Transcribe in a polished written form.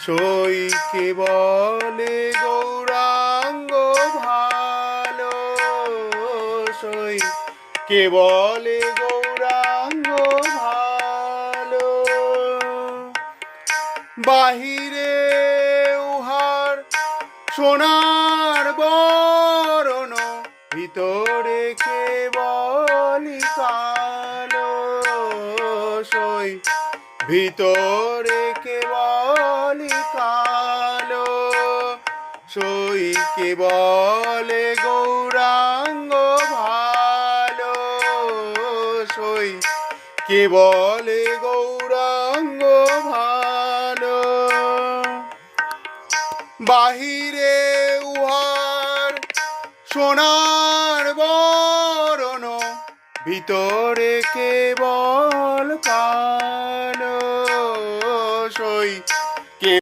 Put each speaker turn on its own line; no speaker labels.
সই কেবলে গৌরাঙ্গ ভালো, সই কেবলে গৌরাঙ্গ ভালো। বাহিরে উহার সোনার বরণ, ভিতরে কেবলি কালো, সই ভিতরে কেবলি কালো, সই কেবলে গৌরাঙ্গ ভালো, সই কেবলে গৌরাঙ্গ ভালো। বাহিরে উহার সোনার বরণ, ভিতরে কেবল কালো।